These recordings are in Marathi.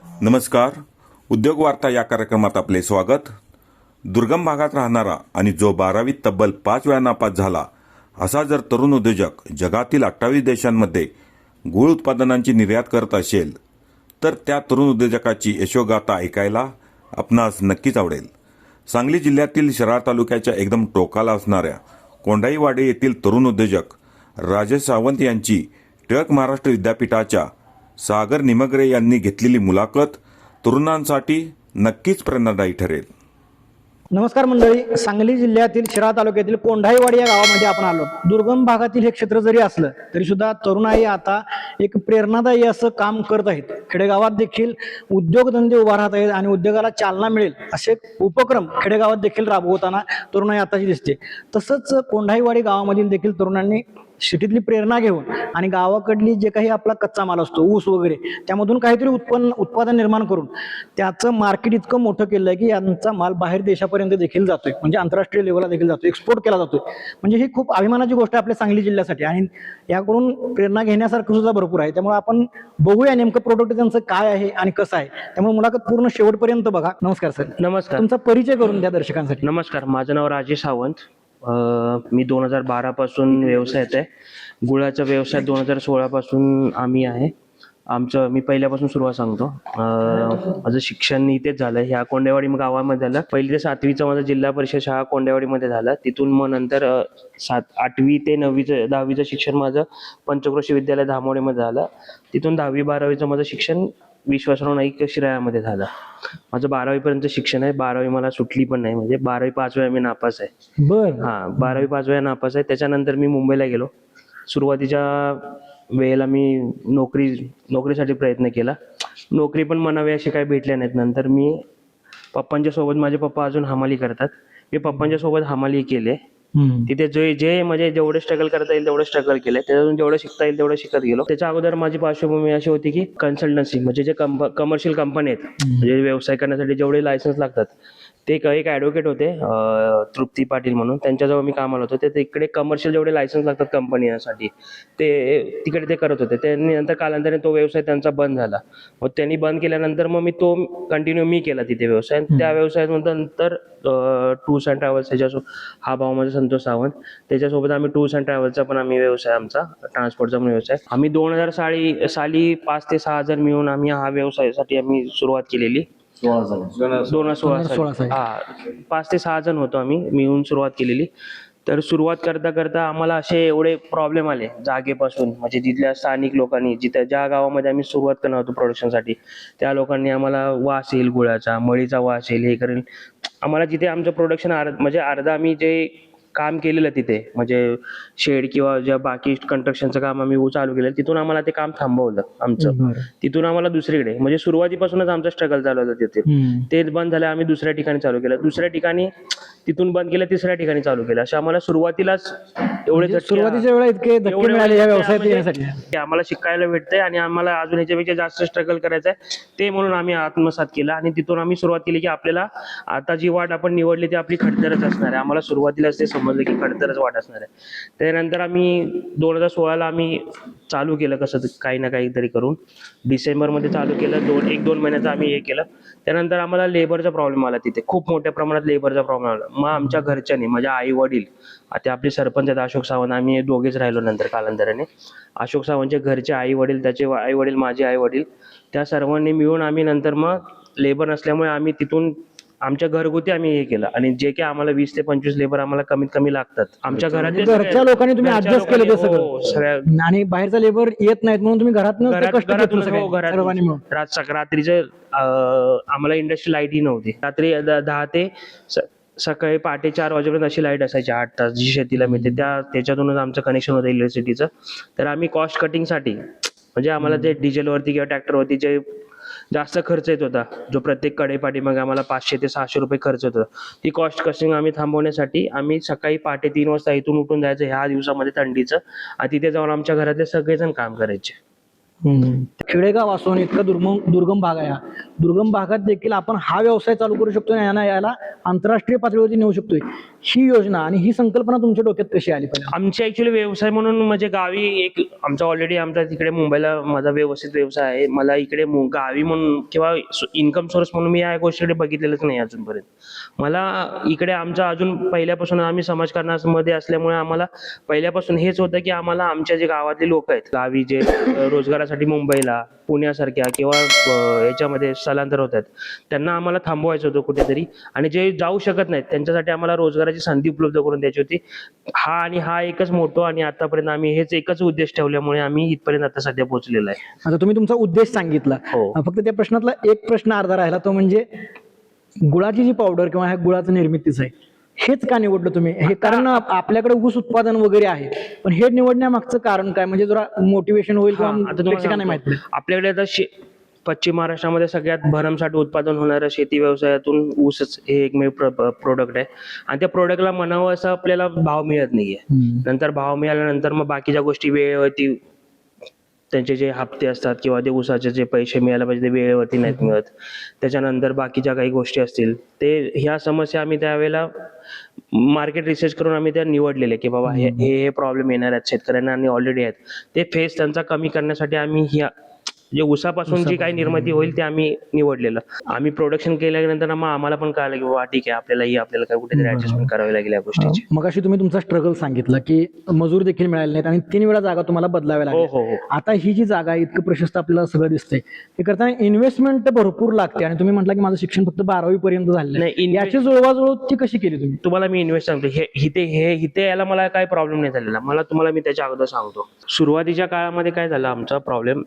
नमस्कार. उद्योग वार्ता या कार्यक्रमात आपले स्वागत. दुर्गम भागात राहणारा आणि जो 12वीत तब्बल 5 वेळा नापास झाला असा जर तरुण उद्योजक जगातील 28 देशांमध्ये गूळ उत्पादनांची निर्यात करत असेल तर त्या तरुण उद्योजकाची यशोगाथा ऐकायला आपणास नक्कीच आवडेल. सांगली जिल्ह्यातील शिराळा तालुक्याच्या एकदम टोकाला असणाऱ्या कोंढाईवाडी येथील तरुण उद्योजक राजेश सावंत यांची टिळक महाराष्ट्र विद्यापीठाच्या सागर निमगरे यांनी घेतलेली मुलाखत तरुणांसाठी नक्कीच प्रेरणादायी ठरेल. नमस्कार मंडळी, सांगली जिल्ह्यातील शिराळा तालुक्यातील कोंढाईवाडी या गावामध्ये आपण आलो. दुर्गम भागातील हे क्षेत्र जरी असलं तरी सुद्धा तरुणाई आता एक प्रेरणादायी असं काम करत आहेत. खेडेगावात देखील उद्योगधंदे उभा राहत आहेत आणि उद्योगाला चालना मिळेल असे उपक्रम खेडेगावात देखील राबवताना तरुणाई आताची दिसते. तसंच कोंढाईवाडी गावामधील देखील तरुणांनी सिटीतली प्रेरणा घेऊन आणि गावाकडली जे काही आपला कच्चा माल असतो, ऊस वगैरे, त्यामधून काहीतरी उत्पादन निर्माण करून त्याचं मार्केट इतकं मोठं केलं आहे की यांचा माल बाहेर देशापर्यंत देखील जातोय, म्हणजे आंतरराष्ट्रीय लेवलला देखील जातोय, एक्सपोर्ट केला जातोय. म्हणजे ही खूप अभिमानाची गोष्ट आहे आपल्या सांगली जिल्ह्यासाठी आणि याकडून प्रेरणा घेण्यासारखं सुद्धा भरपूर आहे. त्यामुळे आपण बघूया नेमकं प्रोडक्ट त्यांचं काय आहे आणि कसं आहे. त्यामुळे मुलाखत पूर्ण शेवटपर्यंत बघा. नमस्कार सर. नमस्कार. तुमचा परिचय करून द्या दर्शकांसाठी. नमस्कार, माझं नाव राजेश सावंत. मी 2012 पासून व्यवसायात आहे. गुळाचा व्यवसाय 2016 पासून आम्ही आहे. मी पहिल्यापासून सुरुवात सांगतो. माझं शिक्षण इथेच झालं, ह्या कोंडेवाडी गावामध्ये झालं. 1ली ते 7वीचं माझं जिल्हा परिषद शाळा कोंडेवाडीमध्ये झालं. तिथून मग नंतर 8वी ते 9वीचं 10वीचं शिक्षण माझं पंचक्रोशी विद्यालय धामोडेमध्ये झालं. तिथून 10वी 12वीचं माझं शिक्षण विश्वासराव नाईक शिराळ्यामध्ये झालं. माझं 12वी पर्यंत शिक्षण आहे. 12वी मला सुटली पण नाही, म्हणजे 12वी 5 वेळा मी नापास आहे. बर. 12वी 5 वेळा नापास आहे. त्याच्यानंतर मी मुंबईला गेलो. सुरुवातीच्या वेळेला मी नोकरीसाठी प्रयत्न केला. नोकरी पण म्हणावी अशी काही भेटल्या नाहीत. नंतर मी पप्पांच्या सोबत, माझे पप्पा अजून हमाली करतात, मी पप्पांच्या सोबत हमाली केले. तिथे जे म्हणजे जेवढे स्ट्रगल करता येईल तेवढे स्ट्रगल केले. त्याच्यातून जेवढं शिकता येईल तेवढं शिकत गेलो. त्याच्या अगोदर माझी पार्श्वभूमी अशी होती की कन्सल्टन्सी, म्हणजे जे कमर्शियल कंपनी आहेत, म्हणजे व्यवसाय करण्यासाठी जेवढे लायसन्स लागतात, ते एक ॲडव्होकेट होते तृप्ती पाटील म्हणून, त्यांच्याजवळ मी कामाला होतो. ते तिकडे कमर्शियल जेवढे लायसन्स लागतात कंपनीसाठी तिकडे ते करत होते. त्यांनी नंतर कालांतराने तो व्यवसाय त्यांचा बंद झाला. मग त्यांनी बंद केल्यानंतर मग तो कंटिन्यू केला तिथे व्यवसाय. त्या व्यवसायात नंतर टूर्स अँड ट्रॅव्हल्स, हा भाऊ माझा संतोष सावंत, त्याच्यासोबत आम्ही टूर्स अँड ट्रॅव्हल्सचा पण आम्ही व्यवसाय, आमचा ट्रान्सपोर्टचा पण व्यवसाय. आम्ही 2000 साली 5 ते 6 जण मिळून आम्ही हा व्यवसायासाठी आम्ही सुरुवात केलेली. 2016 5 ते 6 जण होतो आम्ही मिळून सुरुवात केलेली. तर सुरुवात करता करता आम्हाला असे एवढे प्रॉब्लेम आले जागेपासून, म्हणजे तिथल्या स्थानिक लोकांनी, ज्या गावामध्ये आम्ही सुरुवात करणार होतो प्रोडक्शनसाठी, त्या लोकांनी आम्हाला वास येईल गुळाचा, मळीचा वास येईल, हे करेल. आम्हाला जिथे आमचं प्रोडक्शन म्हणजे अर्धा आम्ही जे काम केलेलं तिथे, म्हणजे शेड किंवा ज्या बाकी कंस्ट्रक्शनचं काम आम्ही चालू केलं, तिथून आम्हाला ते काम थांबवलं आमचं. तिथून आम्हाला दुसरीकडे, म्हणजे सुरुवातीपासूनच आमचं स्ट्रगल चालू होतं तिथे. ते बंद झालं, आम्ही दुसऱ्या ठिकाणी चालू केलं. दुसऱ्या ठिकाणी तिथून बंद केलं, तिसऱ्या ठिकाणी चालू केलं. अशा आम्हाला सुरुवातीलाच सुरुवातीच्या वेळा इतके धक्के मिळाले या व्यवसायात येण्यासाठी. आम्हाला शिकायला भेटतंय आणि आम्हाला अजून ह्याच्यापेक्षा जास्त स्ट्रगल करायचं आहे, ते म्हणून आम्ही आत्मसात केलं. आणि तिथून आम्ही सुरुवात केली की आपल्याला आता जी वाट आपण निवडली ती आपली खडतरच असणार आहे. आम्हाला सुरुवातीलाच ते समजलं की खडतरच वाट असणार आहे. त्यानंतर आम्ही 2016ला आम्ही चालू केलं, कसं काही ना काहीतरी करून. डिसेंबरमध्ये चालू केलं. 1-2 महिन्याचं आम्ही हे केलं. त्यानंतर आम्हाला लेबरचा प्रॉब्लेम आला तिथे, खूप मोठ्या प्रमाणात लेबरचा प्रॉब्लेम आला. मग आमच्या घरच्यांनी, माझ्या आई वडील, ते आपले सरपंच आहेत अशोक सावंत, आम्ही दोघेच राहिलो नंतर कालांतराने. अशोक सावंतचे घरचे आई वडील, त्याचे आई वडील, माझे आई वडील, त्या सर्वांनी मिळून आम्ही नंतर मग लेबर नसल्यामुळे आम्ही तिथून आमच्या घरगुती आम्ही हे केलं. आणि जे काही आम्हाला 20 ते 25 लेबर आम्हाला कमीत कमी लागतात आमच्या घरात, घरच्या लोकांनी तुम्ही ऍडजस्ट केलं ते सगळं, आणि बाहेरचा लेबर येत नाहीत म्हणून तुम्ही घरातून रात्रीचं आम्हाला इंडस्ट्री लाईटही नव्हती. रात्री 10 ते सकाळी पहाटे 4 वाजेपर्यंत अशी लाईट असायची 8 तास, जी शेतीला मिळते. त्याच्यातूनच आमचं कनेक्शन होतं इलेक्ट्रिसिटीचं. तर आम्ही कॉस्ट कटिंगसाठी, म्हणजे आम्हाला जे डिझेलवरती किंवा ट्रॅक्टरवरती जे जास्त खर्च येत होता, जो प्रत्येक कडेपाठी मग आम्हाला 500 ते 600 रुपये खर्च होता, ती कॉस्ट कटिंग आम्ही थांबवण्यासाठी आम्ही सकाळी पहाटे 3 वाजता इथून उठून जायचं ह्या दिवसामध्ये थंडीचं, आणि तिथे जाऊन आमच्या घरातले सगळेजण काम करायचे. खेडेगाव असून इतका दुर्गम भाग आहे हा. दुर्गम भागात देखील आपण हा व्यवसाय चालू करू शकतो आणि याला आंतरराष्ट्रीय पातळीवरती नेऊ शकतोय. ही योजना आणि ही संकल्पना तुमच्या डोक्यात कशी आली पाहिजे? आमची ऍक्च्युली व्यवसाय म्हणून म्हणजे गावी एक आमचा ऑलरेडी आमचा तिकडे मुंबईला माझा व्यवस्थित व्यवसाय आहे. मला इकडे गावी म्हणून किंवा इन्कम सोर्स म्हणून मी या गोष्टीकडे बघितलेलंच नाही अजूनपर्यंत. मला इकडे आमचा अजून पहिल्यापासून आम्ही समाजकारणामध्ये असल्यामुळे आम्हाला पहिल्यापासून हेच होतं की आम्हाला आमच्या जे गावातले लोक आहेत गावी जे रोजगारासाठी मुंबईला पुण्यासारख्या किंवा याच्यामध्ये स्थलांतर होतात त्यांना आम्हाला थांबवायचं होतं कुठेतरी, आणि जे जाऊ शकत नाहीत त्यांच्यासाठी आम्हाला रोजगाराची संधी उपलब्ध करून द्यायची होती. हा एकच मोठो आणि आतापर्यंत आम्ही हेच एकच उद्देश ठेवल्यामुळे आम्ही इथपर्यंत आता सध्या पोहोचलेलो आहे. आता तुम्ही तुमचा उद्देश सांगितला. हो. फक्त त्या प्रश्नातला एक प्रश्न अर्धा राहिला, तो म्हणजे गुळाची जी पावडर किंवा ह्या गुळाचं निर्मितीचं आहे, हेच का निवडलं तुम्ही? हे कारण आपल्याकडे ऊस उत्पादन वगैरे आहे, पण हे निवडण्यामागचं कारण काय? म्हणजे जरा मोटिवेशन होईल किंवा प्रेक्षकांना माहिती पडेल. आपल्याकडे आता पश्चिम महाराष्ट्रामध्ये सगळ्यात भरमसाठ उत्पादन होणारं शेती व्यवसायातून ऊसच हे एकमेव प्रोडक्ट आहे, आणि त्या प्रोडक्टला म्हणावं असं आपल्याला भाव मिळत नाहीये. नंतर भाव मिळाल्यानंतर मग बाकीच्या गोष्टी वेळेवरती त्यांचे जे हप्ते असतात किंवा ते ऊसाचे जे पैसे मिळायला पाहिजे ते वेळेवरती नाहीत मिळत. त्याच्यानंतर बाकीच्या काही गोष्टी असतील ते ह्या समस्या आम्ही त्यावेळेला मार्केट रिसर्च करून आम्ही त्या निवडलेले की बाबा हे प्रॉब्लेम येणार आहेत शेतकऱ्यांना आणि ऑलरेडी आहेत, ते फेस त्यांचा कमी करण्यासाठी आम्ही ह्या जे ऊसापासून जी काही निर्मिती होईल ते आम्ही निवडलेलं. आम्ही प्रोडक्शन केल्यानंतर मग आम्हाला पण कळलं की बाबा ठीक आहे आपल्याला काय कुठेतरी ऍडजस्टमेंट करावी लागेल या गोष्टीची. मग अशी तुम्ही तुमचा स्ट्रगल सांगितलं की मजूर देखील मिळाले नाहीत आणि 3 वेळा जागा तुम्हाला बदलाव्या लागल्या. हो. आता ही जी जागा आहे, इतकं प्रशस्त आपल्याला सगळं दिसतंय, हे करताना इन्व्हेस्टमेंट भरपूर लागते आणि तुम्ही म्हटलं की माझं शिक्षण फक्त 12वी पर्यंत झालेलं आहे. याची जुळवाजुळव ती कशी केली तुम्ही? तुम्हाला मी इन्व्हेस्ट सांगतो, इथे याला मला काही प्रॉब्लेम नाही झालेला. तुम्हाला मी त्याच्या अगोदर सांगतो. सुरुवातीच्या काळामध्ये काय झालं आमचा प्रॉब्लेम,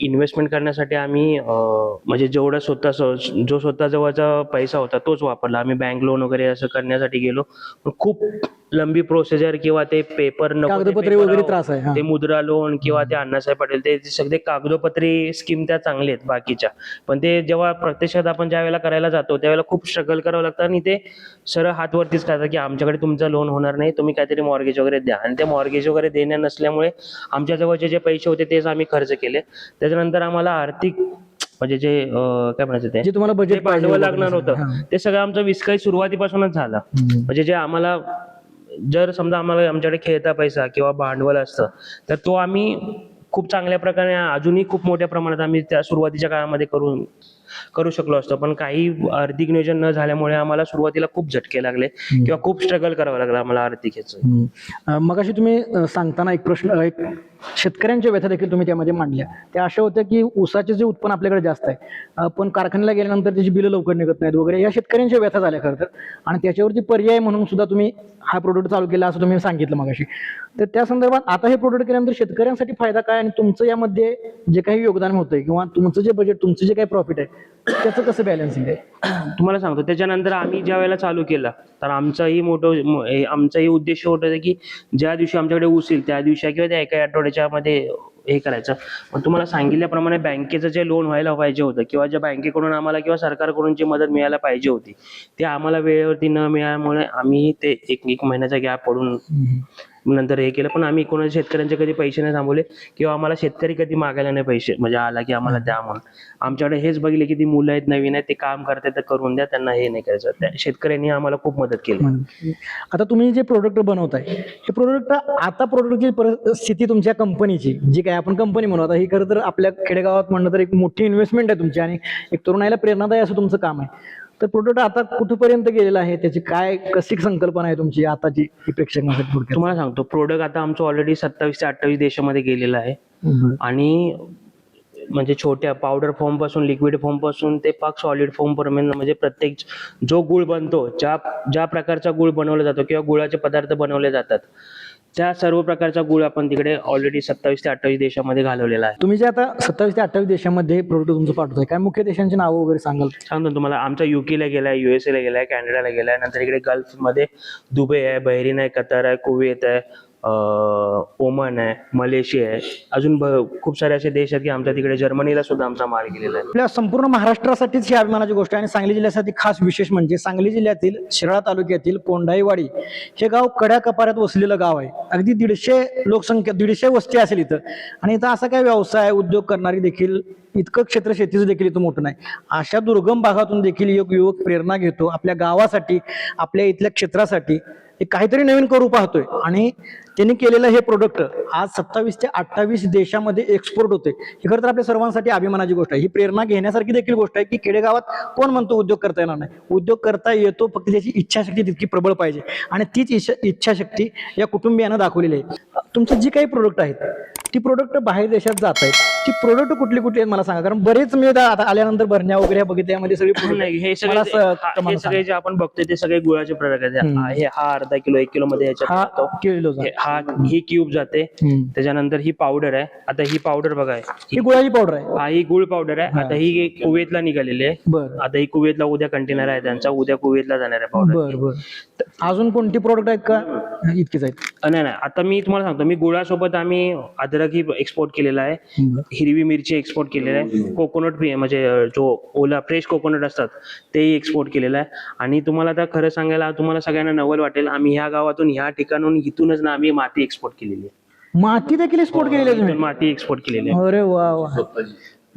इन्व्हेस्टमेंट करण्यासाठी आम्ही म्हणजे जेवढा जो स्वतः जवळचा पैसा होता तोच वापरला. आम्ही बँक लोन वगैरे असं करण्यासाठी गेलो, पण खूप लंबी प्रोसिजर किंवा ते पेपर कागदपत्रे वगैरे त्रास आहे. ते मुद्रा लोन किंवा ते अण्णासाहेब पाटील ते सगळे कागदोपत्री स्कीम त्या चांगल्या आहेत बाकीच्या, पण ते जेव्हा प्रत्यक्षात आपण ज्या वेळेला करायला जातो त्यावेळेला खूप स्ट्रगल करावं लागतं आणि ते सरळ हातवरतीच करतात की आमच्याकडे तुमचं लोन होणार नाही, तुम्ही काहीतरी मॉर्गेज वगैरे द्या. आणि ते मॉर्गेज वगैरे देण्या नसल्यामुळे आमच्या जवळचे जे पैसे होते तेच आम्ही खर्च केले. त्याच्यानंतर आम्हाला आर्थिक म्हणजे जे काय म्हणायचं ते जे तुम्हाला बजेट भांडवल लागणार होतं ते सगळं आमचं विस्कळीत सुरुवातीपासूनच झालं. म्हणजे जे आम्हाला जर समजा आमच्याकडे खेळता पैसा किंवा भांडवल असतं तर तो आम्ही खूप चांगल्या प्रकारे अजूनही खूप मोठ्या प्रमाणात आम्ही त्या सुरुवातीच्या काळामध्ये करू शकलो असतो, पण काही आर्थिक नियोजन न झाल्यामुळे आम्हाला सुरुवातीला खूप झटके लागले किंवा खूप स्ट्रगल करावं लागलं आम्हाला आर्थिक ह्याचं. मग अशी तुम्ही सांगताना एक शेतकऱ्यांच्या व्यथा देखील तुम्ही त्यामध्ये मांडल्या. त्या अशा होत्या की ऊसाचे जे उत्पन्न आपल्याकडे जास्त आहे पण कारखान्याला गेल्यानंतर त्याची बिलं लवकर निघत नाहीत वगैरे, या शेतकऱ्यांच्या व्यथा झाल्या खरं तर, आणि त्याच्यावरती पर्याय म्हणून सुद्धा तुम्ही हा प्रोडक्ट चालू केला असं तुम्ही सांगितलं मगाशी. तर त्या संदर्भात आता हे प्रोडक्ट केल्यानंतर शेतकऱ्यांसाठी फायदा काय आणि तुमचं यामध्ये जे काही योगदान होतंय किंवा तुमचं जे बजेट तुमचं जे काही प्रॉफिट आहे त्याचं कसं बॅलन्सिंग आहे? तुम्हाला सांगतो, त्याच्यानंतर आम्ही ज्या वेळेला चालू केला तर आमचाही उद्देश होता की ज्या दिवशी आमच्याकडे ऊस येईल त्या दिवशी किंवा त्या एका आठवड्याच्या मध्ये हे करायचं. पण तुम्हाला सांगितल्याप्रमाणे बँकेचं जे लोन व्हायला पाहिजे होतं किंवा ज्या बँकेकडून आम्हाला किंवा सरकारकडून जी मदत मिळायला पाहिजे होती ते आम्हाला वेळेवरती न मिळाल्यामुळे आम्ही ते एक महिन्याचा गॅप पडून नंतर हे केलं. पण आम्ही कोणाच्या शेतकऱ्यांचे कधी पैसे नाही थांबवले किंवा आम्हाला शेतकरी कधी मागायला नाही पैसे म्हणजे आला की आम्हाला द्या म्हणून. आमच्याकडे हेच बघितले की ती मुलं आहेत नवीन आहेत ते काम करतात तर करून द्या, त्यांना हे नाही करायचं. त्या शेतकऱ्यांनी आम्हाला खूप मदत केली. आता तुम्ही जे प्रोडक्ट बनवताय हे प्रोडक्टची परिस्थिती तुमच्या कंपनीची जी काय आपण कंपनी म्हणू, आता ही खरं तर आपल्या खेडेगावात म्हणलं तर एक मोठी इन्व्हेस्टमेंट आहे तुमची आणि एक तरुणाईला प्रेरणादायी असं तुमचं काम आहे. तर प्रोडक्ट आता कुठपर्यंत गेलेलं आहे, त्याची कशी संकल्पना आहे तुमची आताची प्रेक्षकांसाठी? तुम्हाला सांगतो, प्रोडक्ट आता आमचं ऑलरेडी 27 ते 28 देशामध्ये गेलेलं आहे आणि म्हणजे छोट्या पावडर फॉर्म पासून लिक्विड फॉर्म पासून ते पाक सॉलिड फॉर्म पर्यंत म्हणजे प्रत्येक जो गुळ बनतो ज्या प्रकारचा गुळ बनवला जातो किंवा गुळाचे पदार्थ बनवले जातात त्या सर्व प्रकारचा गुळ आपण तिकडे ऑलरेडी 27 ते 28 देशामध्ये घालवलेला आहे. तुम्ही जे आता 27 ते 28 देशामध्ये प्रोडक्ट तुमचं पाठवताय, काय मुख्य देशांची नावं वगैरे सांगतो तुम्हाला. आमचा युकेला गेलाय, USA ला गेलाय, कॅनडाला गेलाय, नंतर इकडे गल्फमध्ये दुबई आहे, बहरीन आहे, कतार आहे, कुवेत आहे, ओमान आहे, मलेशिया आहे, अजून खूप सारे असे देश आहेत की आमच्या तिकडे जर्मनीला सुद्धा आमचा माल गेलेला आहे. आपल्या संपूर्ण महाराष्ट्रासाठीच ही अभिमानाची गोष्ट आहे आणि सांगली जिल्ह्यासाठी खास विशेष म्हणजे सांगली जिल्ह्यातील शिराळा तालुक्यातील कोंढाईवाडी हे गाव कड्या कपाऱ्यात वसलेलं गाव आहे. अगदी 150 लोकसंख्या, 150 वस्ती असेल इथं. आणि इथं असा काय व्यवसाय उद्योग करणारी देखील इतकं क्षेत्र शेतीचं देखील इथं मोठं नाही. अशा दुर्गम भागातून देखील एक युवक प्रेरणा घेतो आपल्या गावासाठी, आपल्या इथल्या क्षेत्रासाठी एक काहीतरी नवीन करू पाहतोय आणि त्यांनी केलेलं हे प्रोडक्ट आज 27 ते 28 देशामध्ये एक्सपोर्ट होते. ही खरं तर आपल्या सर्वांसाठी अभिमानाची गोष्ट आहे. ही प्रेरणा घेण्यासारखी देखील गोष्ट आहे की खेडेगावात कोण म्हणतो उद्योग करता येणार नाही. उद्योग करता येतो, फक्त त्याची इच्छाशक्ती तितकी प्रबळ पाहिजे आणि तीच इच्छाशक्ती या कुटुंबियानं दाखवलेली आहे. तुमची जी काही प्रोडक्ट आहेत ती प्रोडक्ट बाहेर देशात जात आहेत. ती प्रोडक्ट कुठली कुठली आहेत मला सांगा, कारण बरेच मी आता आल्यानंतर भरण्या वगैरे बघितल्या यामध्ये सगळी product नाही, हे आहेत. मला सगळे हे सगळे जे आपण बघतोय ते सगळे गुळाचे प्रकार आहेत. हा अर्धा किलो 1 किलो मध्ये ह्याच्यात हा जातो. किलोचा. ही क्यूब जाते. त्याच्यानंतर ही पावडर आहे. आता ही पावडर बघा, ही गुळाची पावडर आहे. हा ही गुळ पावडर आहे. आता ही कुवेतला निघालेली आहे. बरं आता ही कुवेतला उद्या कंटेनर आहे त्यांचा, उद्या कुवेतला जाणार आहे पावडर. बरं बरं. अजून कोणती प्रोडक्ट आहेत का? इतकीच आहेत. नाही नाही, आता मी तुम्हाला सांगतो, मी गुळासोबत आम्ही अद्रक ही एक्सपोर्ट केलेला आहे, हिरवी मिरची एक्सपोर्ट केलेला आहे, कोकोनट म्हणजे जो ओला फ्रेश कोकोनट असतात तेही एक्सपोर्ट केलेलं आहे. आणि तुम्हाला आता खरं सांगायला तुम्हाला सगळ्यांना नवल वाटेल, आम्ही ह्या गावातून ह्या ठिकाणून इथूनच ना आम्ही माती एक्सपोर्ट केलेली आहे. माती देखील एक्सपोर्ट केलेली आहे तुम्ही? इथून माती एक्सपोर्ट केलेली आहे. अरे वा वा.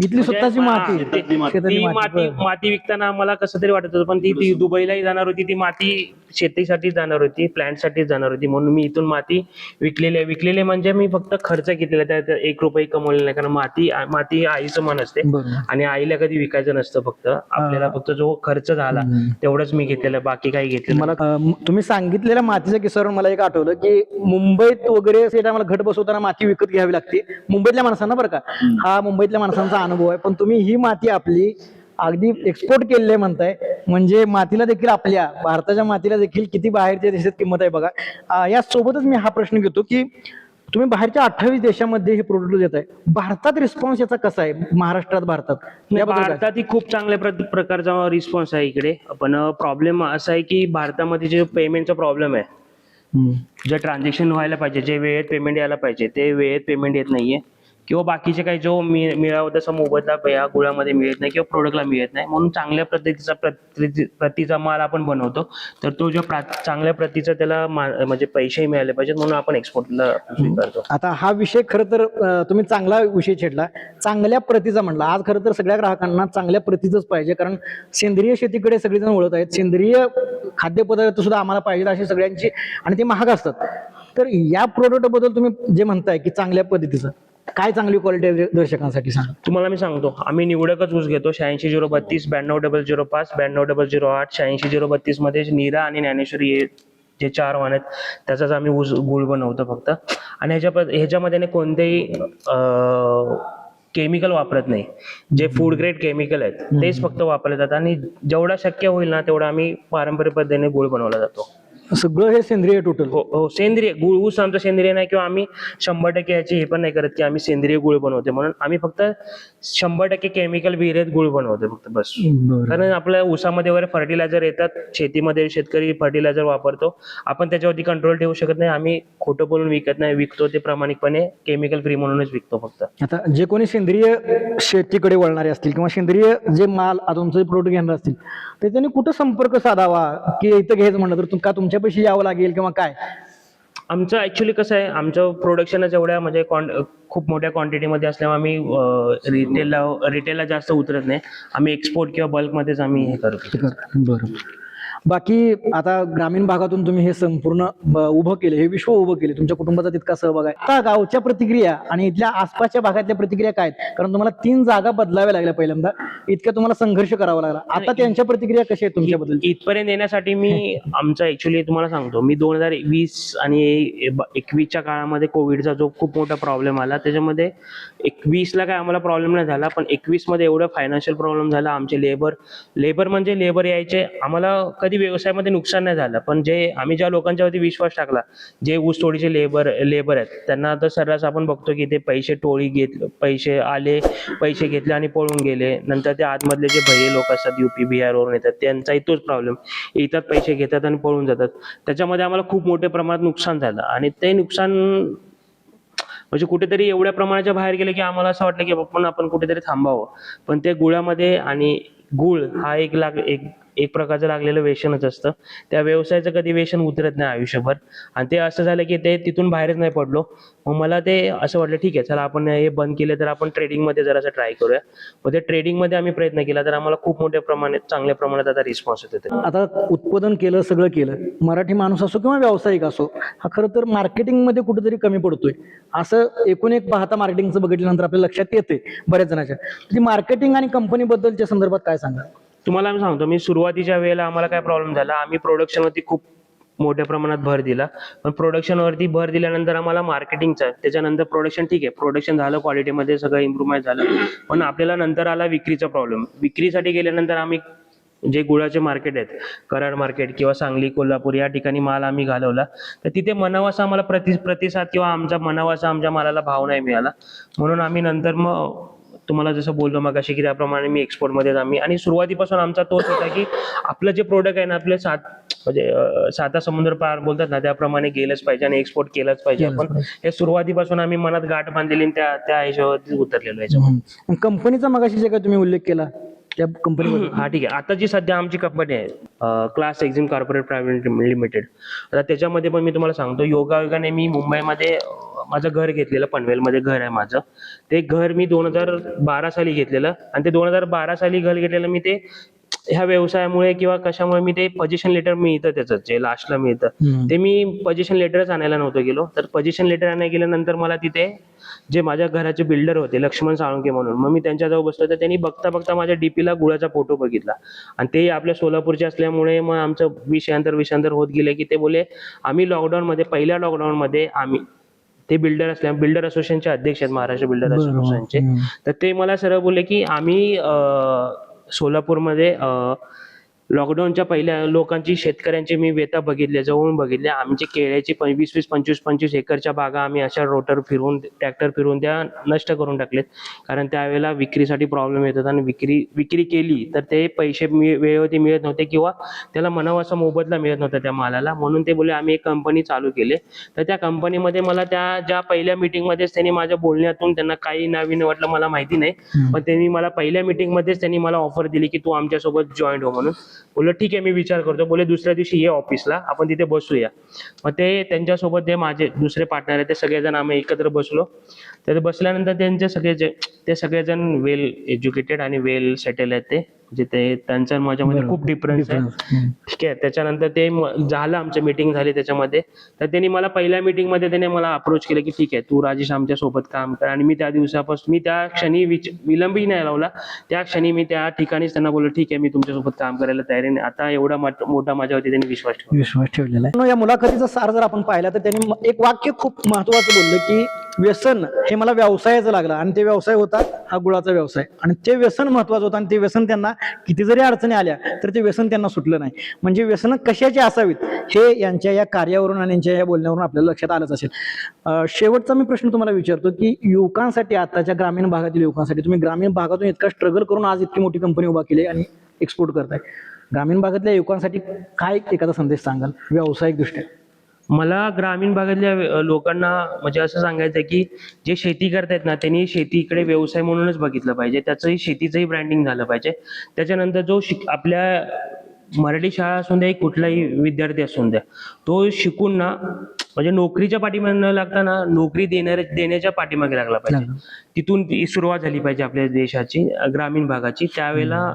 इथली स्वतःची माती, शेताची ती माती. माती विकताना आम्हाला कसं तरी वाटत होतं, पण ती दुबईलाही जाणार होती. ती माती शेतीसाठी जाणार होती, प्लांट साठी जाणार होती, म्हणून मी इथून माती विकलेली म्हणजे मी फक्त खर्च घेतलेला, त्यात 1 रुपया कमवलेला नाही. कारण माती आईचं मन असते बरोबर. आणि आईला कधी विकायचं नसतं. फक्त आपल्याला फक्त जो खर्च झाला तेवढंच मी घेतलेलं, बाकी काही घेतलेलं मला तुम्ही सांगितलेल्या मातीच्या किस्सावरून मला एक आठवलं की मुंबईत वगैरे ते टायमाला घट बसवताना माती विकत घ्यावी लागते मुंबईतल्या माणसांना, बरं का. हा मुंबईतल्या माणसांचा अनुभव आहे. पण तुम्ही ही माती आपली अगदी एक्सपोर्ट केलेली आहे म्हणताय, म्हणजे मातीला देखील, आपल्या भारताच्या मातीला देखील किती बाहेरच्या देशात किंमत आहे बघा. या सोबतच मी हा प्रश्न घेतो की तुम्ही बाहेरच्या 28 देशामध्ये हे प्रोडक्ट देत आहे, भारतात रिस्पॉन्स याचा कसा आहे? महाराष्ट्रात, भारतात याबद्दल काय? भारतात ही खूप चांगल्या प्रकारचा रिस्पॉन्स आहे इकडे. पण प्रॉब्लेम असा आहे की भारतामध्ये जे पेमेंटचा प्रॉब्लेम आहे, जे ट्रान्झॅक्शन व्हायला पाहिजे, जे वेळेत पेमेंट यायला पाहिजे ते वेळेत पेमेंट येत नाहीये, किंवा बाकीचे काही जो मिळावं तसं मोबदला या गुळामध्ये मिळत नाही किंवा प्रोडक्टला मिळत नाही. म्हणून चांगल्या प्रतीचा माल आपण बनवतो, तर तो जो चांगल्या प्रतीचा त्याला म्हणजे पैसेही मिळाले पाहिजेत, म्हणून आपण एक्सपोर्टला स्वीकारतो. आता हा विषय खरं तर तुम्ही चांगला विषय छेडला, चांगल्या प्रतीचा म्हणला. आज खरं तर सगळ्या ग्राहकांना चांगल्या प्रतीचंच पाहिजे, कारण सेंद्रिय शेतीकडे सगळेजण वळत आहेत. सेंद्रिय खाद्यपदार्थ सुद्धा आम्हाला पाहिजे अशी सगळ्यांची, आणि ते महाग असतात. तर या प्रोडक्ट बद्दल तुम्ही जे म्हणताय की चांगल्या पद्धतीचं, काय चांगली क्वालिटी आहे दर्शकांसाठी सांगा. तुम्हाला मी सांगतो, आम्ही निवडकच ऊस घेतो. 86-032, 92-005, 92-008, 86-032 मध्ये नीरा आणि ज्ञानेश्वरी हे जे 4 वाण आहेत त्याचाच आम्ही ऊस गुळ बनवतो फक्त. आणि ह्याच्यामध्ये कोणतेही केमिकल वापरत नाही. जे फूड ग्रेड केमिकल आहेत तेच फक्त वापरले जातात, आणि जेवढा शक्य होईल ना तेवढा आम्ही पारंपरिक पद्धतीने गुळ बनवला जातो. सगळं हे सेंद्रिय टोटल? हो, सेंद्रिय गुळ. ऊस आमचा सेंद्रिय नाही, किंवा आम्ही 100% याची हे पण नाही करत की आम्ही सेंद्रिय गुळ बनवते म्हणून. आम्ही फक्त 100% केमिकल विरहित गुळ बनवते फक्त, बस. कारण आपल्या ऊसामध्ये वगैरे फर्टिलायझर येतात, शेतीमध्ये शेतकरी फर्टिलायझर वापरतो, आपण त्याच्यावरती कंट्रोल ठेवू शकत नाही. आम्ही खोटं बोलून विकत नाही, विकतो ते प्रामाणिकपणे केमिकल फ्री म्हणूनच विकतो फक्त. आता जे कोणी सेंद्रिय शेतीकडे वळणारे असतील किंवा सेंद्रिय जे माल तुमचे प्रोडक्ट घेणार असतील, तर त्यांनी कुठं संपर्क साधावा की इथं घ्यायचं म्हणलं तर का तुमच्या पैसे यावं लागेल किंवा काय? आमचं ऍक्च्युली कसं आहे, आमचं प्रोडक्शनच एवढ्या म्हणजे खूप मोठ्या क्वांटिटीमध्ये असल्यामुळे आम्ही रिटेलला जास्त उतरत नाही. आम्ही एक्सपोर्ट किंवा बल्कमध्येच आम्ही हे करतो. बरोबर. बाकी आता ग्रामीण भागातून तुम्ही हे संपूर्ण उभं केले, हे विश्व उभं केले, तुमच्या कुटुंबाचा तितका सहभाग आहे. आता गावच्या प्रतिक्रिया आणि इथल्या आसपासच्या भागातल्या प्रतिक्रिया काय आहेत? कारण तुम्हाला 3 जागा बदलाव्या लागल्या पहिल्यांदा, इतक्या तुम्हाला संघर्ष करावा लागला. आता त्यांच्या प्रतिक्रिया कशा आहेत तुमच्याबद्दल? इथपर्यंत येण्यासाठी मी आमचा ऍक्च्युली तुम्हाला सांगतो, मी 2020 आणि 21च्या काळामध्ये कोविडचा जो खूप मोठा प्रॉब्लेम आला, त्याच्यामध्ये 21ला काय आम्हाला प्रॉब्लेम नाही झाला, पण 21 मध्ये एवढा फायनान्शियल प्रॉब्लेम झाला. आमचे लेबर यायचे, आम्हाला कधी कधी व्यवसायामध्ये नुकसान नाही झालं, पण आम्ही ज्या लोकांच्यावरती विश्वास टाकला, जे ऊसतोडीचे लेबर आहेत, त्यांना आता सर्रास आपण बघतो की ते पैसे आले, पैसे घेतले आणि पळून गेले. नंतर ते आतमधले जे भैये लोक असतात, UP बिहारवरून येतात, त्यांचाही तोच प्रॉब्लेम. येतात, पैसे घेतात आणि पळून जातात. त्याच्यामध्ये आम्हाला खूप मोठ्या प्रमाणात नुकसान झालं आणि ते नुकसान म्हणजे कुठेतरी एवढ्या प्रमाणाच्या बाहेर गेले की आम्हाला असं वाटलं की आपण कुठेतरी थांबावं. पण ते गुळामध्ये, आणि गुळ हा एक प्रकारचं लागलेलं व्यसनच असतं. त्या व्यवसायाचं कधी व्यसन उतरत नाही आयुष्यभर. आणि ते असं झालं की ते तिथून बाहेरच नाही पडलो. मग मला ते असं वाटलं, ठीक आहे, चला आपण हे बंद केलं तर आपण ट्रेडिंगमध्ये जरासं ट्राय करूया. मग ते ट्रेडिंगमध्ये आम्ही प्रयत्न केला तर आम्हाला खूप मोठ्या प्रमाणात, चांगल्या प्रमाणात आता रिस्पॉन्स येतो. आता उत्पादन केलं, सगळं केलं, मराठी माणूस असो किंवा व्यावसायिक असो, हा खरं तर मार्केटिंगमध्ये कुठेतरी कमी पडतोय, असं एकूण एक पाहता मार्केटिंगचं बघितल्यानंतर आपल्या लक्षात येते बऱ्याच जणांच्या. ती मार्केटिंग आणि कंपनीबद्दलच्या संदर्भात काय सांगा? तुम्हाला मी सांगतो, मी सुरुवातीच्या वेळेला आम्हाला काय प्रॉब्लेम झाला, आम्ही प्रोडक्शनवरती खूप मोठ्या प्रमाणात भर दिला. पण प्रोडक्शनवरती भर दिल्यानंतर आम्हाला मार्केटिंगचं, त्याच्यानंतर प्रोडक्शन, ठीक आहे, प्रोडक्शन झालं, क्वालिटीमध्ये सगळं इम्प्रूव्हमेंट झालं, पण आपल्याला नंतर आला विक्रीचा प्रॉब्लेम. विक्रीसाठी गेल्यानंतर आम्ही जे गुळाचे मार्केट आहेत, कराड मार्केट किंवा सांगली, कोल्हापूर या ठिकाणी माल आम्ही घालवला, तर तिथे मनावासा आम्हाला प्रतिसाद किंवा आमच्या मालाला भाव नाही मिळाला. म्हणून आम्ही नंतर मग तुम्हाला जसं बोललो मगाशी की त्याप्रमाणे मी एक्सपोर्टमध्ये आम्ही, आणि सुरुवातीपासून आमचा तोच होता की आपलं जे प्रोडक्ट आहे ना, आपले साता समुद्र पार बोलतात ना, त्याप्रमाणे गेलंच पाहिजे आणि एक्सपोर्ट केलंच पाहिजे. आपण हे सुरुवातीपासून आम्ही मनात गाठ बांधलेली आणि त्या ह्याच्यावरती उतरलेलो याच्यामध्ये. कंपनीचा मगाशी जे काय तुम्ही उल्लेख केला त्या कंपनी, हा ठीक आहे, आता जी सध्या आमची कंपनी आहे, class Exim corporate private limited, आता त्याच्यामध्ये पण मी तुम्हाला सांगतो, योगायोगाने मी मुंबईमध्ये माझं घर घेतलेलं, पनवेलमध्ये घर आहे माझं. ते घर मी 2012 साली घेतलेलं, आणि ते 2012 साली घर घेतलेलं मी ते ह्या व्यवसायामुळे किंवा कशामुळे मी ते पोझिशन लेटर मिळतं, त्याचं जे लास्टला मिळतं ते मी पोझिशन लेटरच आणायला नव्हतं गेलो. तर पोझिशन लेटर आणायला गेल्यानंतर मला तिथे जे माझ्या घराचे बिल्डर होते, लक्ष्मण साळुंके म्हणून, मग मी त्यांच्याजवळ बसलो, तर त्यांनी बघता बघता माझ्या डीपीला गुळाचा फोटो बघितला. आणि ते आपल्या सोलापूरचे असल्यामुळे मग आमचं विषयांतर होत गेले की ते बोले, आम्ही पहिल्या लॉकडाऊनमध्ये आम्ही ते बिल्डर असोसिएशनचे अध्यक्ष आहेत, महाराष्ट्र बिल्डर असोसिएशनचे. तर ते मला सरळ बोलले की आम्ही सोलापूरमध्ये लॉकडाऊनच्या पहिल्या लोकांची, शेतकऱ्यांची मी व्यथा बघितल्या, जवळून बघितल्या. आमची केळ्याची 25 एकरच्या बागा आम्ही अशा ट्रॅक्टर फिरवून त्या नष्ट करून टाकलेत. कारण त्यावेळेला विक्रीसाठी प्रॉब्लेम येत होता, आणि विक्री केली तर ते पैसे वेळेवरती मिळत नव्हते किंवा त्याला म्हणावा मोबदला मिळत नव्हता त्या मालाला. म्हणून ते बोलले आम्ही एक कंपनी चालू केली. तर त्या कंपनीमध्ये मला ज्या पहिल्या मीटिंगमध्येच त्यांनी माझ्या बोलण्यातून, त्यांना काही नवीन वाटलं मला माहिती नाही, पण त्यांनी मला पहिल्या मीटिंगमध्येच त्यांनी मला ऑफर दिली की तू आमच्यासोबत जॉईन हो म्हणून. बोललो ठीक आहे, मी विचार करतो. बोले दुसऱ्या दिवशी ये ऑफिसला, आपण तिथे बसूया. मग ते त्यांच्यासोबत जे माझे दुसरे पार्टनर आहेत, ते सगळेजण आम्ही एकत्र बसलो. तर बसल्यानंतर ते सगळेजण वेल एज्युकेटेड आणि वेल सेटल आहेत. ते म्हणजे त्यांच्या माझ्यामध्ये खूप डिफरन्स आहे, ठीक आहे. त्याच्यानंतर ते झालं, आमची मीटिंग झाली त्याच्यामध्ये. तर त्यांनी मला पहिल्या मीटिंगमध्ये त्याने मला अप्रोच केलं की ठीक आहे, तू राजेश आमच्या सोबत काम कर. आणि मी त्या दिवसापासून, मी त्या क्षणी विलंबही नाही लावला. त्या क्षणी मी त्या ठिकाणीच त्यांना बोललो ठीक आहे, मी तुमच्यासोबत काम करायला तयार आहे. आता एवढा मोठा माझ्यावरती त्यांनी विश्वास ठेवलेला आहे. या मुलाखतीचा सार जर आपण पाहिला तर त्यांनी एक वाक्य खूप महत्वाचं बोललं की व्यसन हे मला व्यवसायाचं लागलं, आणि ते व्यवसाय होता हा गुळाचा व्यवसाय, आणि ते व्यसन महत्वाचं होतं. आणि ते व्यसन त्यांना किती जरी अडचणी आल्या तर ते व्यसन त्यांना सुटलं नाही. म्हणजे व्यसन कशाची असावीत हे यांच्या या कार्यावरून आणि यांच्या या बोलण्यावरून आपल्याला लक्षात आलंच असेल. शेवटचा मी प्रश्न तुम्हाला विचारतो की युवकांसाठी, आताच्या ग्रामीण भागातील युवकांसाठी, तुम्ही ग्रामीण भागातून इतका स्ट्रगल करून आज इतकी मोठी कंपनी उभा केली आणि एक्सपोर्ट करताय, ग्रामीण भागातल्या युवकांसाठी काय एखादा संदेश सांगाल व्यावसायिक दृष्ट्या? मला ग्रामीण भागातल्या लोकांना म्हणजे असं सांगायचं आहे की जे शेती करतायत ना, त्यांनी शेतीकडे व्यवसाय म्हणूनच बघितलं पाहिजे. त्याचंही, शेतीचंही ब्रँडिंग झालं पाहिजे. त्याच्यानंतर जो आपल्या मराठी शाळा असून द्या, कुठलाही विद्यार्थी असून द्या, तो शिकून ना म्हणजे नोकरीच्या पाठीमागे न लागता ना, नोकरी देण्याच्या पाठीमागे लागला पाहिजे. तिथून ती सुरुवात झाली पाहिजे आपल्या देशाची, ग्रामीण भागाची. त्यावेळेला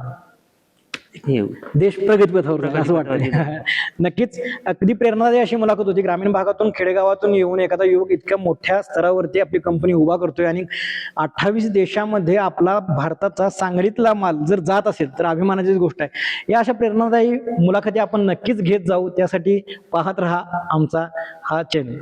देश प्रगतीपथावर असं वाटतं. नक्कीच अगदी प्रेरणादायी अशी मुलाखत होती. ग्रामीण भागातून, खेडेगावातून येऊन एखादा युवक इतक्या मोठ्या स्तरावरती आपली कंपनी उभा करतोय, आणि 28 देशामध्ये आपला भारताचा सांगलीतला माल जर जात असेल तर अभिमानाचीच गोष्ट आहे. या अशा प्रेरणादायी मुलाखती आपण नक्कीच घेत जाऊ. त्यासाठी पाहत राहा आमचा हा चॅनल.